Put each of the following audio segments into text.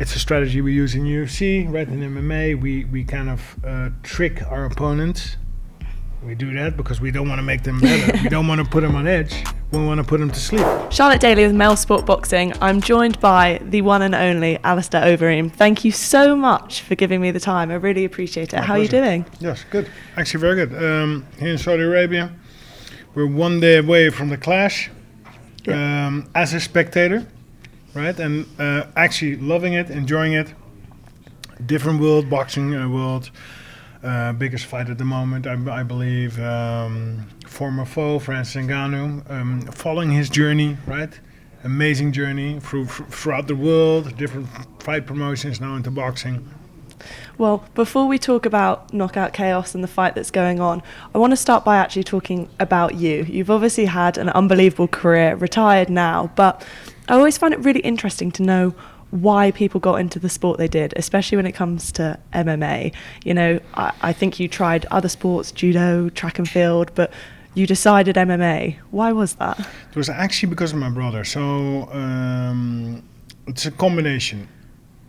it's a strategy we use in UFC, right? In MMA, we kind of trick our opponents. We do that because we don't want to make them better. We don't want to put them on edge. We want to put them to sleep. Charlotte Daly with MailSport Boxing. I'm joined by the one and only Alistair Overeem. Thank you so much for giving me the time. I really appreciate it. How are you doing? Yes, good. Actually, very good. Here in Saudi Arabia, we're 1 day away from the clash. As a spectator, right? And actually loving it, enjoying it. Different world, boxing world. Biggest fight at the moment, I believe. Former foe, Francis Ngannou, following his journey, right? Amazing journey throughout the world, different fight promotions, now into boxing. Well, before we talk about Knockout Chaos and the fight that's going on, I want to start by actually talking about you. You've obviously had an unbelievable career, retired now, but I always find it really interesting to know why people got into the sport they did, especially when it comes to MMA. You know, I think you tried other sports, judo, track and field, but you decided MMA. Why was that? It was actually because of my brother. So it's a combination.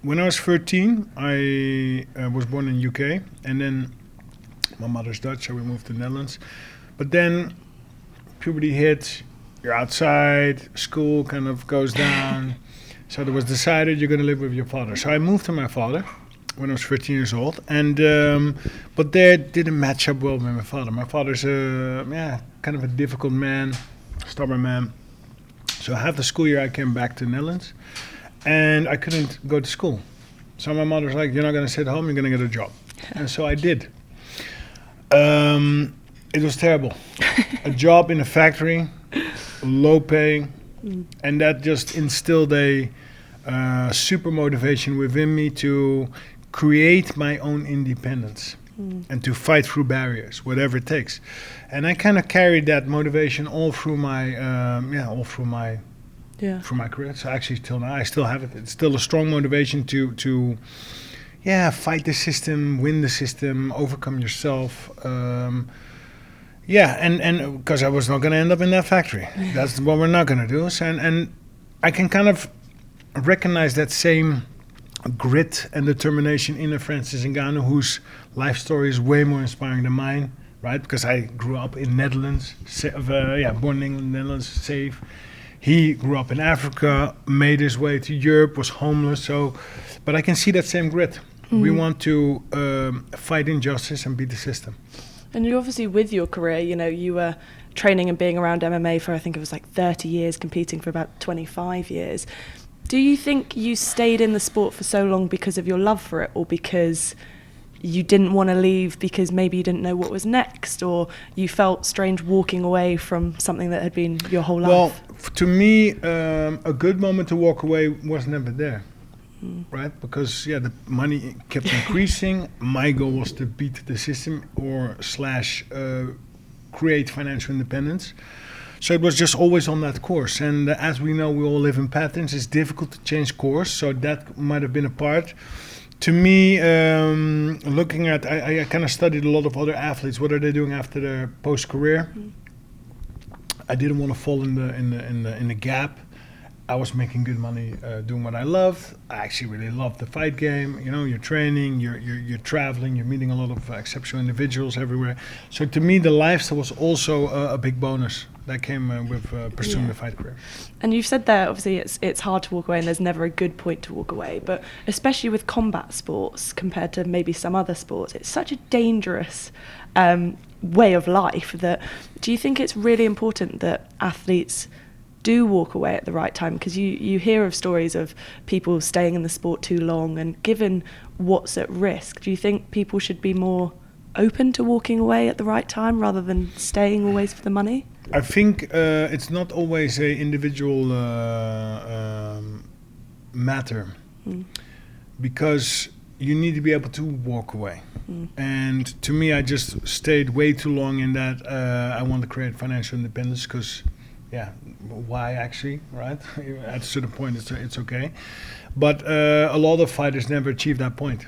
When I was 13, I was born in UK, and then my mother's Dutch, so we moved to the Netherlands. But then puberty hit, you're outside, school kind of goes down. So it was decided you're going to live with your father. So I moved to my father when I was 13 years old, and but there didn't match up well with my father. My father's kind of a difficult man, stubborn man. So half the school year I came back to the Netherlands, and I couldn't go to school. So my mother was like, "You're not going to sit home. You're going to get a job," and so I did. It was terrible. A job in a factory, low pay. And that just instilled a super motivation within me to create my own independence and to fight through barriers, whatever it takes. And I kind of carried that motivation all through my career. So actually, till now, I still have it. It's still a strong motivation to fight the system, win the system, overcome yourself. And because I was not going to end up in that factory. That's what we're not going to do. So, and I can kind of recognize that same grit and determination in a Francis Ngannou, whose life story is way more inspiring than mine, right? Because I grew up in Netherlands, born in Netherlands, safe. He grew up in Africa, made his way to Europe, was homeless. But I can see that same grit. We want to fight injustice and beat the system. And you obviously, with your career, you know, you were training and being around MMA for, I think it was like 30 years, competing for about 25 years. Do you think you stayed in the sport for so long because of your love for it, or because you didn't want to leave because maybe you didn't know what was next, or you felt strange walking away from something that had been your whole life? Well, to me, a good moment to walk away was never there. Right, because the money kept increasing. My goal was to beat the system or / create financial independence. So it was just always on that course. And as we know, we all live in patterns. It's difficult to change course. So that might have been a part. To me, looking at, I kind of studied a lot of other athletes. What are they doing after their post-career? I didn't want to fall in the gap. I was making good money doing what I loved. I actually really loved the fight game. You know, you're training, you're traveling, you're meeting a lot of exceptional individuals everywhere. So to me, the lifestyle was also a big bonus that came with pursuing the fight career. And you've said there, obviously, it's hard to walk away, and there's never a good point to walk away. But especially with combat sports compared to maybe some other sports, it's such a dangerous way of life. Do you think it's really important that athletes do walk away at the right time? Because you hear of stories of people staying in the sport too long, and given what's at risk, do you think people should be more open to walking away at the right time rather than staying always for the money? I think it's not always a individual matter, because you need to be able to walk away. And to me, I just stayed way too long in that I want to create financial independence, because why actually, right? At a certain point, it's okay. But a lot of fighters never achieve that point.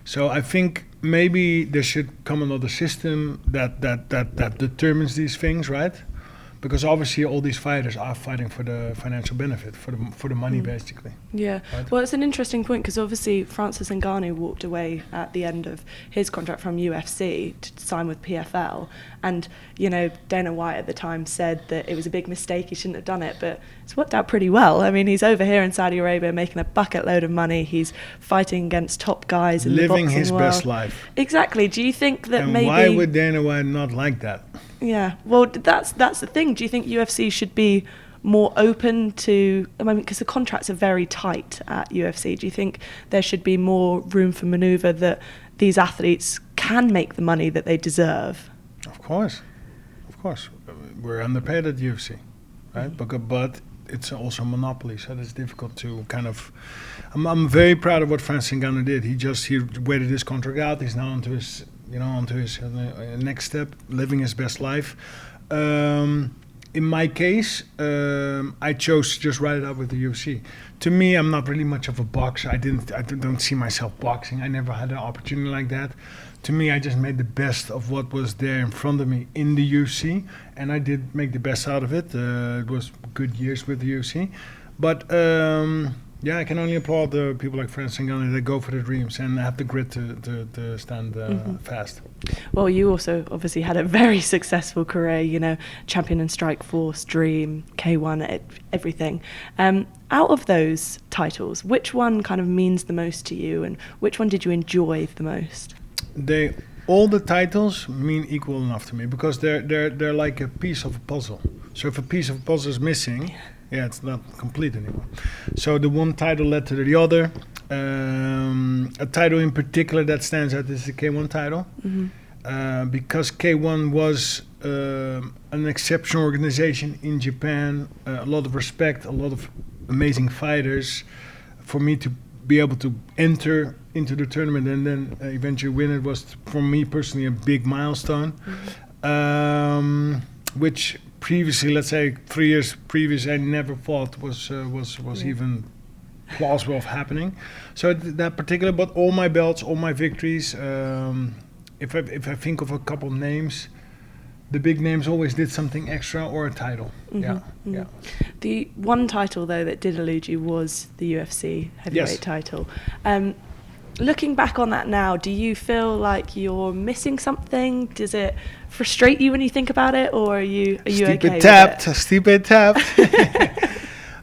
So I think maybe there should come another system that determines these things, right? because obviously all these fighters are fighting for the financial benefit, for the money, basically. Yeah. Right. Well, it's an interesting point because obviously Francis Ngannou walked away at the end of his contract from UFC to sign with PFL, and Dana White at the time said that it was a big mistake, he shouldn't have done it, but it's worked out pretty well. I mean, he's over here in Saudi Arabia making a bucket load of money. He's fighting against top guys in living the boxing his world. best life. Exactly. Do you think that And maybe? why would Dana White not like that? Yeah. Well, that's the thing. Do you think UFC should be more open to? I mean, because the contracts are very tight at UFC. Do you think there should be more room for manoeuvre that these athletes can make the money that they deserve? Of course. We're underpaid at UFC, right? But it's also a monopoly, so it's difficult to kind of. I'm very proud of what Francis Ngannou did. He waited his contract out. He's now onto his next step, living his best life. In my case, I chose to just write it out with the UFC. To me, I'm not really much of a boxer. I don't see myself boxing. I never had an opportunity like that. To me, I just made the best of what was there in front of me in the UFC, and I did make the best out of it. It was good years with the UFC, but I can only applaud the people like Francis Ngannou that go for the dreams and have the grit to stand fast. Well, you also obviously had a very successful career, champion in Strikeforce, Dream, K1, everything. Out of those titles, which one kind of means the most to you, and which one did you enjoy the most? All the titles mean equal enough to me because they're like a piece of a puzzle. So if a piece of a puzzle is missing, it's not complete anymore. So the one title led to the other. A title in particular that stands out is the K1 title, because K1 was an exceptional organization in Japan, a lot of respect, a lot of amazing fighters. For me to be able to enter into the tournament and then eventually win it was, for me personally, a big milestone, which previously, let's say 3 years previous, I never thought was even plausible of happening. So that particular, but all my belts, all my victories, if I think of a couple names, the big names always did something extra or a title. Yeah. The one title, though, that did elude you was the UFC heavyweight title. Looking back on that now, do you feel like you're missing something? Does it frustrate you when you think about it, or are you okay with it? Stupid tapped.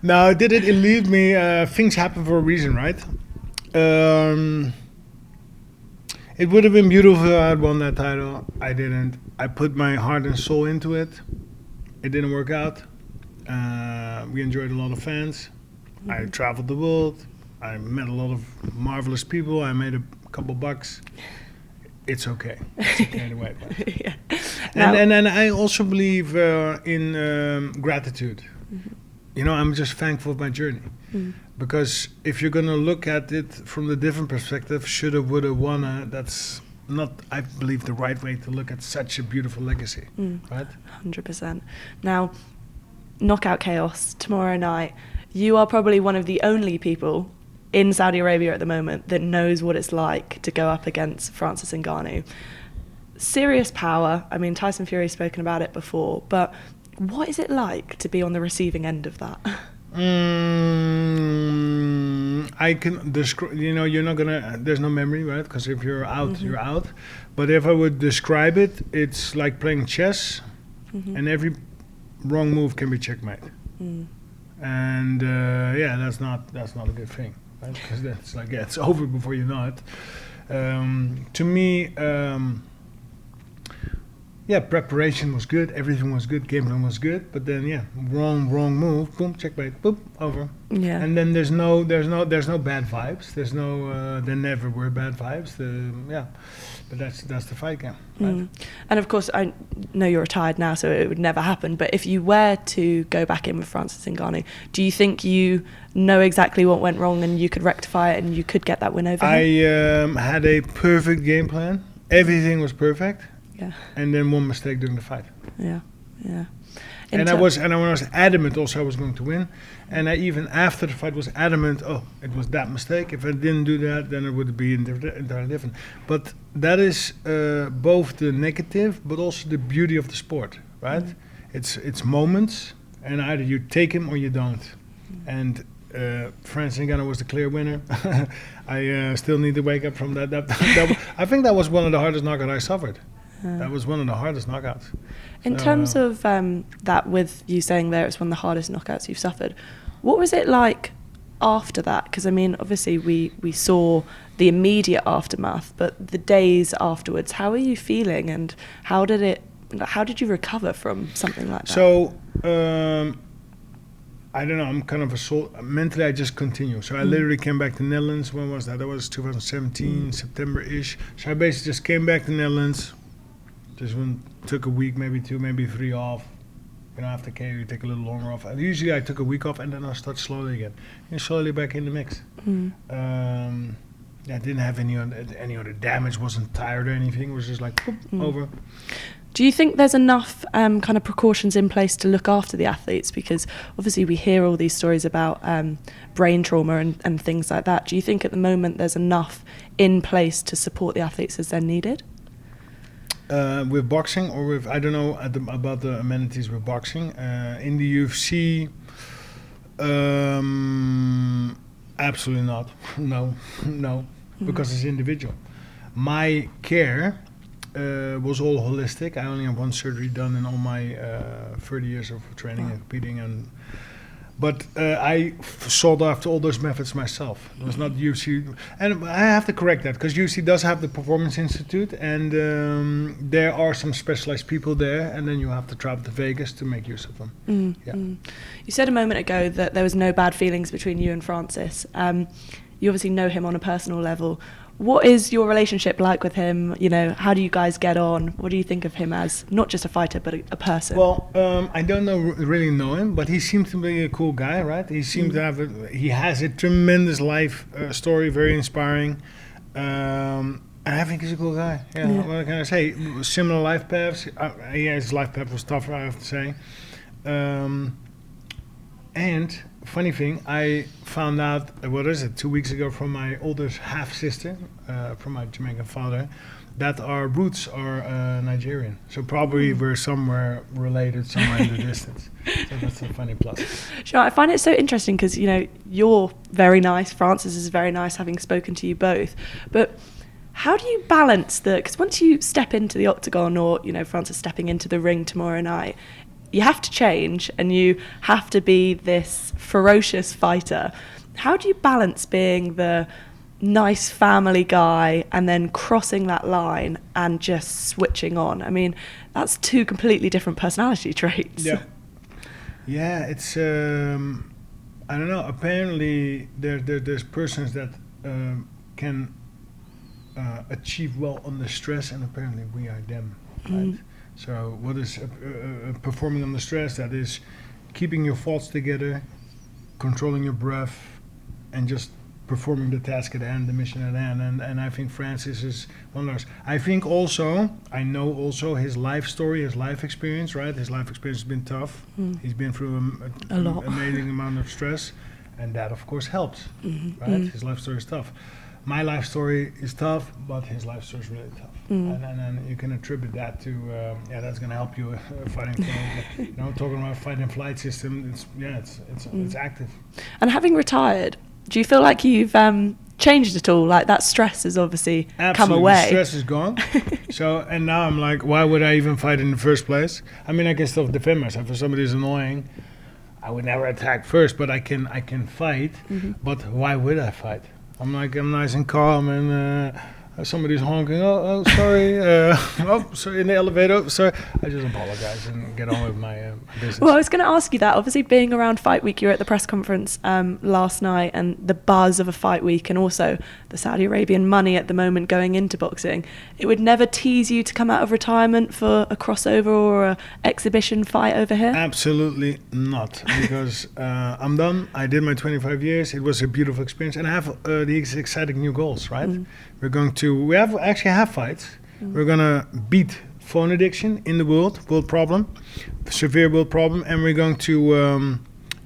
No, did it elude me? Things happen for a reason, right? It would have been beautiful if I had won that title. I didn't. I put my heart and soul into it. It didn't work out. We enjoyed a lot of fans. I traveled the world. I met a lot of marvelous people. I made a couple bucks. It's okay. It's okay anyway. And I also believe in gratitude. I'm just thankful for my journey. Because if you're going to look at it from the different perspective, shoulda, woulda, wanna, that's not, I believe, the right way to look at such a beautiful legacy. Right? 100%. Now, Knockout Chaos, tomorrow night, you are probably one of the only people in Saudi Arabia at the moment that knows what it's like to go up against Francis Ngannou. Serious power. I mean, Tyson Fury's spoken about it before, but what is it like to be on the receiving end of that? I can describe, you're not gonna, there's no memory, right? Because if you're out, you're out. But if I would describe it, it's like playing chess, and every wrong move can be checkmate. And that's not a good thing, right? Because that's like, it's over before you know it. To me, preparation was good, everything was good, game plan was good, but then wrong move, boom, checkmate, boom, over. Yeah. And then there's no bad vibes. There's no there never were bad vibes. But that's the fight game. Right? And of course, I know you're retired now, so it would never happen. But if you were to go back in with Francis Ngannou, do you think you know exactly what went wrong and you could rectify it and you could get that win over him? I had a perfect game plan. Everything was perfect. Yeah. And then one mistake during the fight. Yeah. And I was adamant also I was going to win. And I even after the fight was adamant, it was that mistake. If I didn't do that, then it would be entirely different. But that is both the negative, but also the beauty of the sport, right? it's moments, and either you take him or you don't. And Francis Ngannou was the clear winner. I still need to wake up from that. I think that was one of the hardest knockouts I suffered. That was one of the hardest knockouts. In terms of that, with you saying there it's one of the hardest knockouts you've suffered, what was it like after that? Because I mean, obviously we saw the immediate aftermath, but the days afterwards, how are you feeling, and how did you recover from something like that? So I don't know, I'm kind of mentally I just continue. So I literally came back to the Netherlands. When was that? That was 2017, September-ish. So I basically just came back to the Netherlands, took a week, maybe 2, maybe 3 off. You know, after KO, you take a little longer off. And usually I took a week off, and then I start slowly again. And slowly back in the mix. I didn't have any other damage, wasn't tired or anything. It was just like, boop, over. Do you think there's enough kind of precautions in place to look after the athletes? Because obviously we hear all these stories about brain trauma and things like that. Do you think at the moment there's enough in place to support the athletes as they're needed? With boxing, or with, I don't know about the amenities with boxing. In the UFC, absolutely not. No, because it's individual. My care was all holistic. I only have 1 surgery done in all my 30 years of training and competing, but I sought after all those methods myself. It was not UFC, and I have to correct that, because UFC does have the Performance Institute, and there are some specialized people there, and then you have to travel to Vegas to make use of them. You said a moment ago that there was no bad feelings between you and Francis. You obviously know him on a personal level. What is your relationship like with him? You know, how do you guys get on? What do you think of him as, not just a fighter, but a person? Well, I don't really know him, but he seems to be a cool guy, right? He seems to have he has a tremendous life story, very inspiring. And I think he's a cool guy. Yeah. What can I say? Similar life paths. His life path was tougher, I have to say. And funny thing, I found out, 2 weeks ago, from my oldest half-sister, from my Jamaican father, that our roots are Nigerian. So probably we're somewhere related, somewhere in the distance. So that's a funny plus. Sure, I find it so interesting because, you know, you're very nice, Francis is very nice, having spoken to you both. But how do you balance because once you step into the octagon, or, you know, Francis stepping into the ring tomorrow night, you have to change and you have to be this ferocious fighter. How do you balance being the nice family guy and then crossing that line and just switching on? I mean, that's 2 completely different personality traits. Yeah, it's I don't know. Apparently, there's persons that can achieve well under stress, and apparently we are them, right? So what is performing under stress? That is keeping your thoughts together, controlling your breath, and just performing the task at hand, the mission at hand. And I think Francis is one of those. I know also his life story, his life experience, right? His life experience has been tough. He's been through a lot. Amazing amount of stress, and that of course helps, right? His life story is tough. My life story is tough, but his life story is really tough. And you can attribute that to, that's going to help you fighting. You know, talking about fight and flight system, it's active. And having retired, do you feel like you've changed at all? Like that stress has obviously come away. Stress is gone. And now I'm like, why would I even fight in the first place? I mean, I can still defend myself. If somebody's annoying, I would never attack first, but I can fight. But why would I fight? I'm nice and calm, and somebody's honking. Oh, sorry. Sorry, in the elevator. Sorry. I just apologize and get on with my business. Well, I was going to ask you that. Obviously, being around Fight Week, you were at the press conference last night, and the buzz of a Fight Week, and also the Saudi Arabian money at the moment going into boxing. It would never tease you to come out of retirement for a crossover or a exhibition fight over here? Absolutely not, because I'm done. I did my 25 years. It was a beautiful experience, and I have these exciting new goals, right? We actually have fights. We're gonna beat phone addiction in the world problem, severe world problem, and we're going to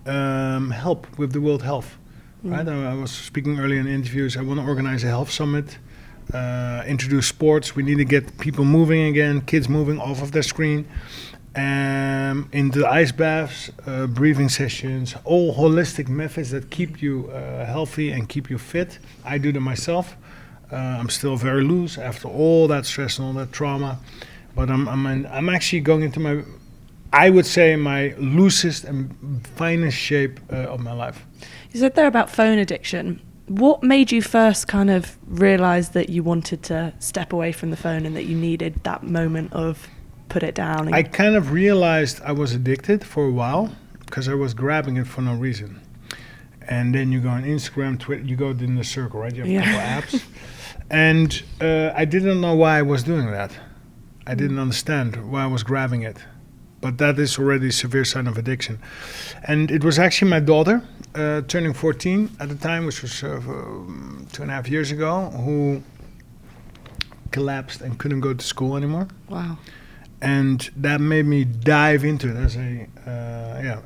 help with the world health. Right? I was speaking earlier in interviews. I want to organize a health summit, introduce sports. We need to get people moving again, kids moving off of their screen. In the ice baths, breathing sessions, all holistic methods that keep you healthy and keep you fit. I do them myself. I'm still very loose after all that stress and all that trauma, but I'm actually going into I would say my loosest and finest shape of my life. You said there about phone addiction. What made you first kind of realize that you wanted to step away from the phone and that you needed that moment of put it down? I kind of realized I was addicted for a while because I was grabbing it for no reason. And then you go on Instagram, Twitter, you go in the circle, right? You have a couple apps. And I didn't know why I was doing that. I didn't understand why I was grabbing it. But that is already a severe sign of addiction. And it was actually my daughter, turning 14 at the time, which was 2.5 years ago, who collapsed and couldn't go to school anymore. Wow. And that made me dive into it as a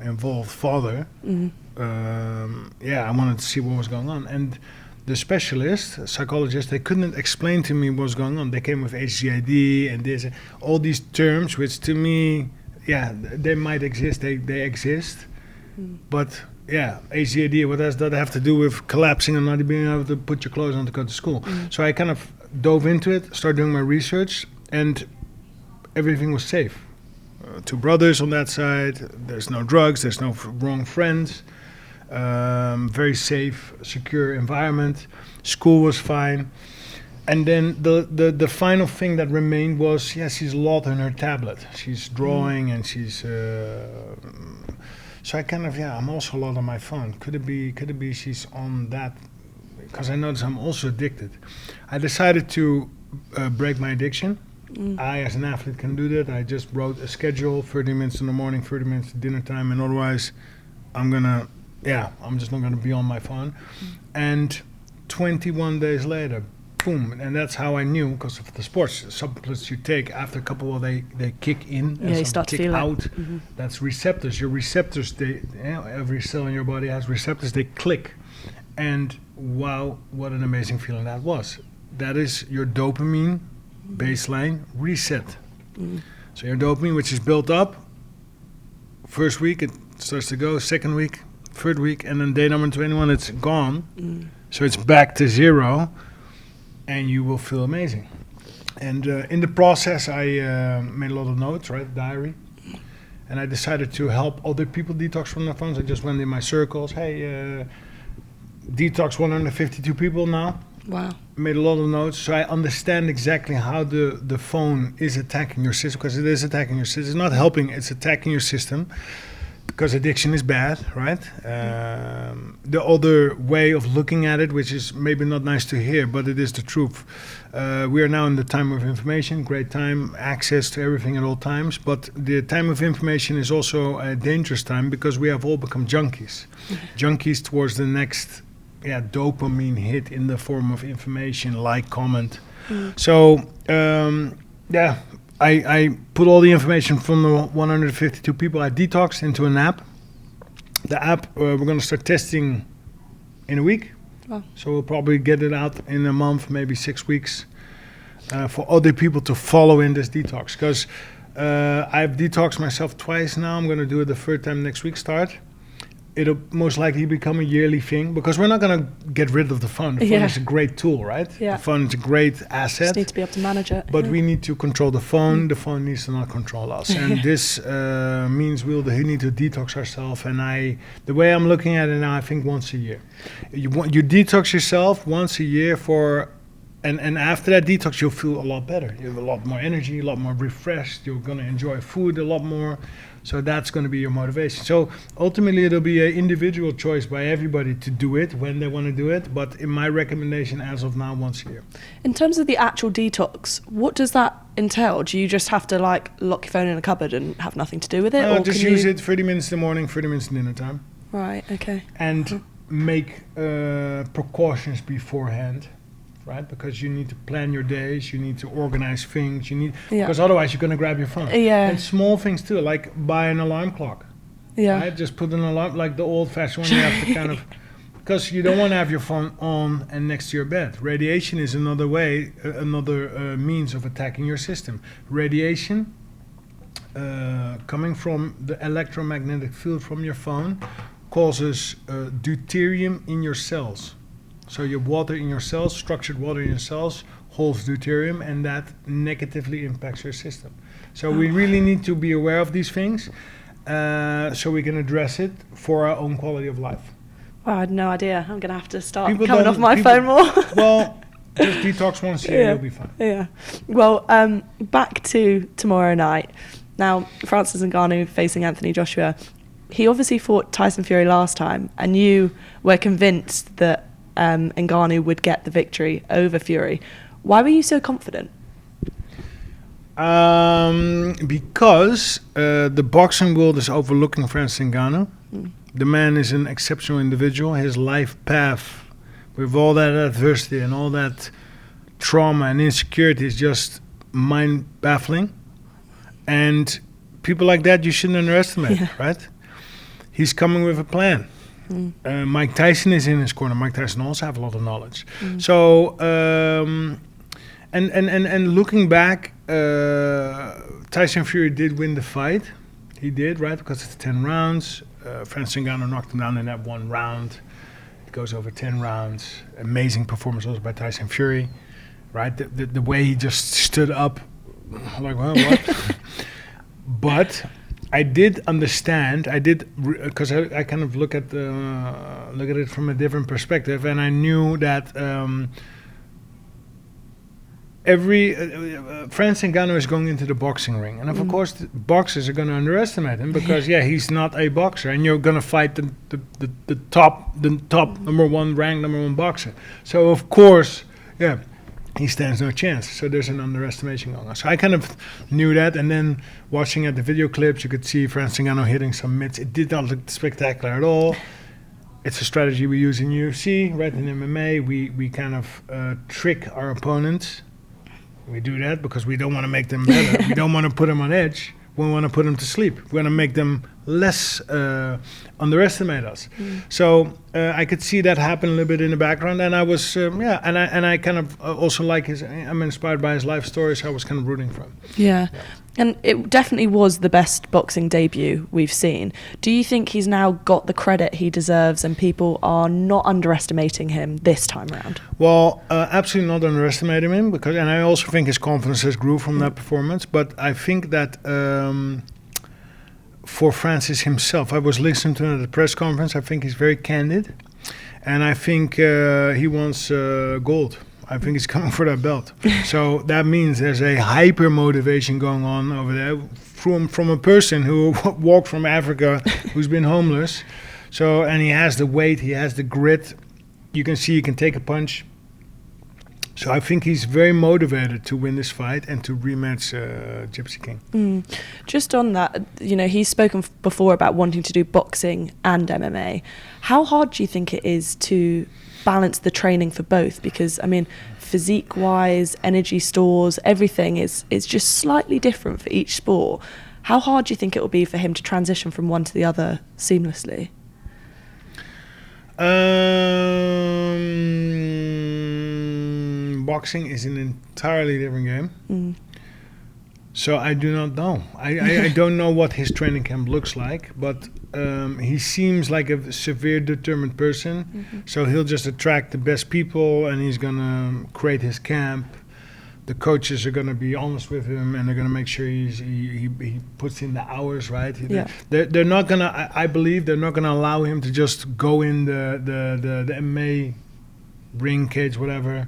involved father. Mm-hmm. I wanted to see what was going on. And the specialist, psychologist, they couldn't explain to me what was going on. They came with HGID and this, all these terms, which to me, they might exist, they exist. But HGID, what does that have to do with collapsing and not being able to put your clothes on to go to school? So I kind of dove into it, started doing my research, and everything was safe. 2 brothers on that side, there's no drugs, there's no wrong friends. Very safe, secure environment. School was fine. And then the final thing that remained was, she's a lot on her tablet. She's drawing and she's... so I kind of, I'm also a lot on my phone. Could it be she's on that? Because I noticed I'm also addicted. I decided to break my addiction. I, as an athlete, can do that. I just wrote a schedule, 30 minutes in the morning, 30 minutes at dinner time, and otherwise I'm just not gonna be on my phone. And 21 days later, boom, and that's how I knew, because of the sports supplements you take, after a couple of they kick in and you start to kick feel out. it. Mm-hmm. That's receptors. Your receptors, every cell in your body has receptors, they click. And wow, what an amazing feeling that was. That is your dopamine baseline reset. So your dopamine, which is built up, first week it starts to go, second week, third week, and then day number 21 it's gone. So it's back to zero, and you will feel amazing. And in the process I made a lot of notes, right, diary, and I decided to help other people detox from their phones. I just went in my circles, detox 152 people now. Wow. Made a lot of notes, so I understand exactly how the phone is attacking your system, because it is attacking your system. It's not helping, it's attacking your system, because addiction is bad, right? The other way of looking at it, which is maybe not nice to hear, but it is the truth. We are now in the time of information, great time, access to everything at all times, but the time of information is also a dangerous time, because we have all become junkies. Junkies towards the next dopamine hit in the form of information, like, comment. So I put all the information from the 152 people I detoxed into an app. The app we're going to start testing in a week. Wow. So we'll probably get it out in a month, maybe 6 weeks, for other people to follow in this detox. Because I've detoxed myself twice now. I'm going to do it the third time next week start. It'll most likely become a yearly thing, because we're not going to get rid of the phone. The phone is a great tool, right? Yeah. The phone is a great asset. Just need to be able to manage it. But we need to control the phone. The phone needs to not control us. And this means we'll need to detox ourselves. And the way I'm looking at it now, I think once a year. You detox yourself once a year and after that detox, you'll feel a lot better. You have a lot more energy, a lot more refreshed. You're going to enjoy food a lot more. So that's going to be your motivation. So ultimately, it'll be an individual choice by everybody to do it when they want to do it. But in my recommendation, as of now, once a year. In terms of the actual detox, what does that entail? Do you just have to lock your phone in a cupboard and have nothing to do with it? No, just use it 30 minutes in the morning, 30 minutes in dinner time. Right, okay. And make precautions beforehand. Right, because you need to plan your days, you need to organize things, because otherwise you're going to grab your phone. Yeah. And small things too, like buy an alarm clock. Yeah. Right? Just put an alarm, like the old-fashioned one. You have to kind of, because you don't want to have your phone on and next to your bed. Radiation is another way, another means of attacking your system. Radiation coming from the electromagnetic field from your phone causes deuterium in your cells. So your water in your cells, structured water in your cells, holds deuterium, and that negatively impacts your system. So we really need to be aware of these things so we can address it for our own quality of life. Wow, I had no idea. I'm going to have to start People coming off my phone more. Well, just detox once a year, you'll be fine. Yeah. Well, back to tomorrow night. Now, Francis Ngannou facing Anthony Joshua. He obviously fought Tyson Fury last time, and you were convinced that Ngannou would get the victory over Fury. Why were you so confident? Because the boxing world is overlooking Francis Ngannou. The man is an exceptional individual. His life path, with all that adversity and all that trauma and insecurity, is just mind-baffling. And people like that you shouldn't underestimate, right? He's coming with a plan. Mike Tyson is in his corner. Mike Tyson also have a lot of knowledge. So, and looking back, Tyson Fury did win the fight. He did, right? Because it's 10 rounds. Francis Ngannou knocked him down in that one round. It goes over 10 rounds. Amazing performance also by Tyson Fury, right? The way he just stood up, like, well, what? But I did understand. Because I kind of look at it from a different perspective, and I knew that Francis Ngannou is going into the boxing ring, and of course the boxers are going to underestimate him because he's not a boxer, and you're going to fight the top number one boxer. So of course, he stands no chance. So there's an underestimation going on. So I kind of knew that, and then watching at the video clips, you could see Francis Ngannou hitting some mitts. It did not look spectacular at all. It's a strategy we use in UFC, right? In MMA, we kind of trick our opponents. We do that because we don't want to make them better. We don't want to put them on edge. We want to put them to sleep. We want to make them less underestimate us. So I could see that happen a little bit in the background, and I was and I kind of also like I'm inspired by his life story, so I was kind of rooting for him. Yeah. And it definitely was the best boxing debut we've seen. Do you think he's now got the credit he deserves and people are not underestimating him this time around? Well, absolutely not underestimating him, and I also think his confidence has grew from that performance. But I think that for Francis himself, I was listening to him at the press conference. I think he's very candid, and I think he wants gold. I think he's coming for that belt. So that means there's a hyper motivation going on over there from a person who walked from Africa, who's been homeless. So, and he has the weight, he has the grit. You can see he can take a punch. So I think he's very motivated to win this fight and to rematch Gypsy King. Just on that, he's spoken before about wanting to do boxing and MMA. How hard do you think it is to balance the training for both? Because physique wise, energy stores, everything is just slightly different for each sport. How hard do you think it will be for him to transition from one to the other seamlessly? Boxing is an entirely different game. So I do not know. I don't know what his training camp looks like, but he seems like a severe determined person. So he'll just attract the best people, and he's going to create his camp. The coaches are going to be honest with him, and they're going to make sure he puts in the hours, right? They're not going to, I believe, they're not going to allow him to just go in the MMA ring, cage, whatever,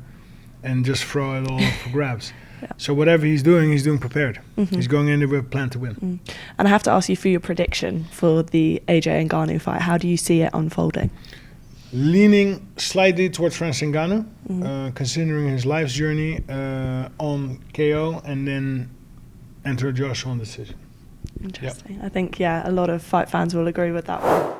and just throw it all for grabs. So whatever he's doing prepared. He's going in there with a plan to win. And I have to ask you for your prediction for the AJ Ngannou fight. How do you see it unfolding? Leaning slightly towards Francis Ngannou, considering his life's journey on KO, and then enter Joshua on decision. Interesting. I think, a lot of fight fans will agree with that one.